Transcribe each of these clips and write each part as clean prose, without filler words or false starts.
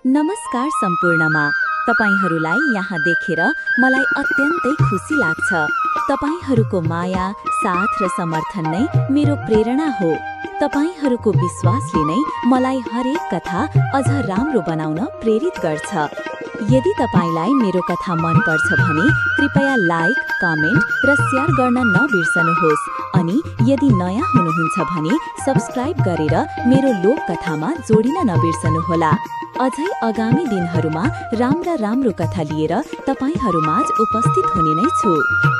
नमस्कार सम्पूर्णमा तपाईहरुलाई यहाँ देखेर मलाई अत्यन्तै खुसी लाग्छ। तपाईहरुको माया, साथ र समर्थन नै मेरो प्रेरणा हो। तपाईहरुको विश्वासले नै मलाई हरेक कथा अझ राम्रो बनाउन प्रेरित गर्छ। यदि तपाईलाई मेरो कथा मन पर्छ भने कृपया लाइक, कमेन्ट र शेयर गर्न नबिर्सनुहोस्। अनि यदि नयाँ हुनुहुन्छ भने सब्स्क्राइब गरेर मेरो लोक कथामा जोडिन नबिर्सनुहोला। अझै आगामी दिनहरुमा राम्रो कथा लिएर तपाईहरुमाझ उपस्थित हुने नै छु।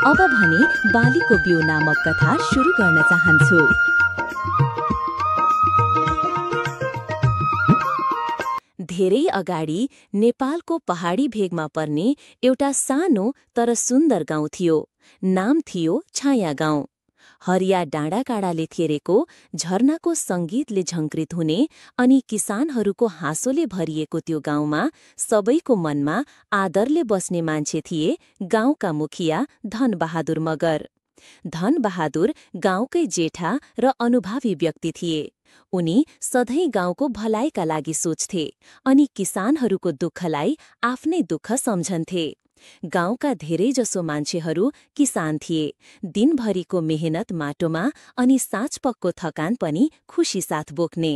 अब भने बालीको बिउ नामक कथा सुरु गर्न चाहन्छु। धेरै अगाडि नेपालको पहाडी भेगमा पर्ने एउटा सानो तर सुन्दर गाउँ थियो। नाम थियो छाया गाउँ। हरिया डाँडाकाँडाले घेरेको, झरनाको संगीतले झङ्कृत हुने अनि किसानहरूको हाँसोले भरिएको त्यो गाउँमा सबैको मनमा आदरले बस्ने मान्छे थिए गाउँका मुखिया धनबहादुर मगर। धनबहादुर गाउँकै जेठा र अनुभवी व्यक्ति थिए। उनी सधैँ गाउँको भलाइका लागि सोच्थे अनि किसानहरूको दुःखलाई आफ्नै दुःख सम्झन्थे। गाउँका धेरैजसो मान्छेहरू किसान थिए। दिनभरिको मेहनत माटोमा अनि साँझपखको थकान पनि खुसी साथ बोक्ने।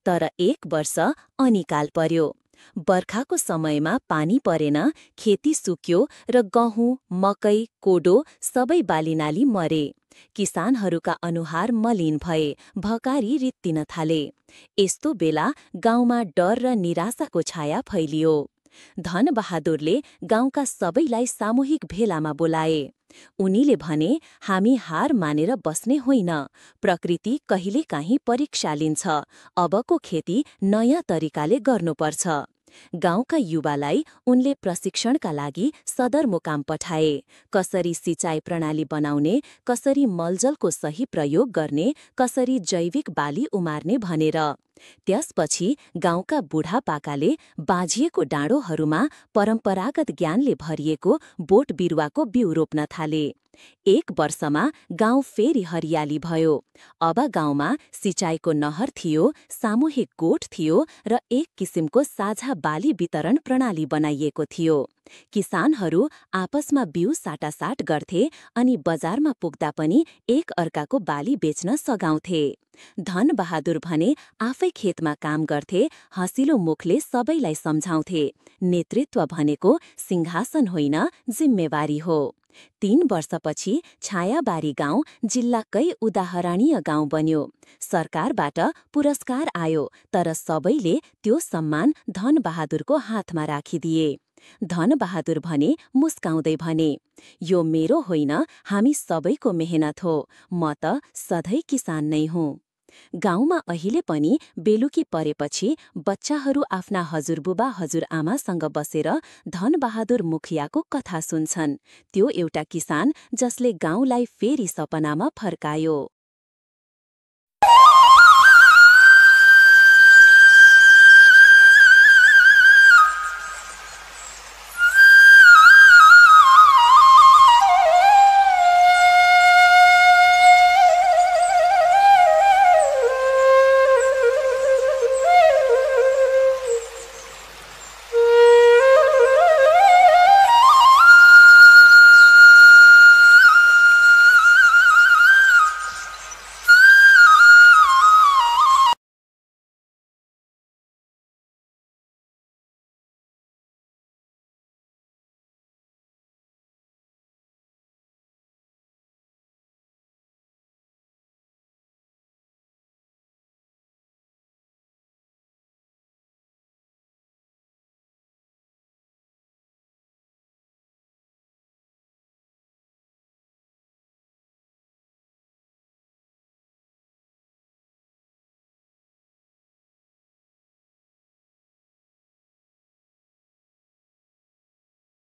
तर एक वर्ष अनिकाल पर्यो। बर्खाको समयमा पानी परेन, खेती सुक्यो र गहुँ, मकै, कोडो सबै बालीनाली मरे। किसानहरूका अनुहार मलिन भए, भकारी रित्तिन थाले। यस्तो बेला गाउँमा डर र निराशाको छाया फैलियो। धनबहादुरले गाउँका सबैलाई सामूहिक भेलामा बोलाए। उनीले भने, हामी हार मानेर बस्ने होइन। प्रकृति कहिलेकाहीँ परीक्षा लिन्छ। अबको खेती नयाँ तरिकाले गर्नुपर्छ। गाउँका युवालाई उनले प्रशिक्षणका लागि सदरमुकाम पठाए। कसरी सिँचाइ प्रणाली बनाउने, कसरी मलजलको सही प्रयोग गर्ने, कसरी जैविक बाली उमार्ने भनेर। त्यसपछि गाउँका बुढापाकाले बाझिएको डाँडोहरूमा परम्परागत ज्ञानले भरिएको बोट बिरुवाको बिउ रोप्न थाले। एक वर्षमा गाउँ फेरि हरियाली भयो। अब गाउँमा सिँचाइको नहर थियो, सामूहिक गोठ थियो र एक किसिमको साझा बाली वितरण प्रणाली बनाइएको थियो। किसानहरू आपसमा बिउ साटासाट गर्थे अनि बजारमा पुग्दा पनि एक अर्काको बाली बेच्न सघाउँथे। धनबहादुर भने आफै खेतमा काम गर्थे, हँसिलो मुखले सबैलाई सम्झाउँथे। नेतृत्व भनेको सिंहासन होइन, जिम्मेवारी हो। 3 वर्षपछि छायाबारी गाउँ जिल्लाकै उदाहरणीय गाउँ बन्यो। सरकारबाट पुरस्कार आयो, तर सबैले त्यो सम्मान धनबहादुरको हातमा राखिदिए। धनबहादुर भने मुस्काउँदै भने, यो मेरो होइन, हामी सबैको मेहनत हो। म त सधैँ किसान नै हुँ। गाउँमा अहिले पनि बेलुकी परेपछि बच्चाहरू आफ्ना हजुरबुबा हजुरआमासँग बसेर धनबहादुर मुखियाको कथा सुन्छन्। त्यो एउटा किसान जसले गाउँलाई फेरि सपनामा फर्कायो।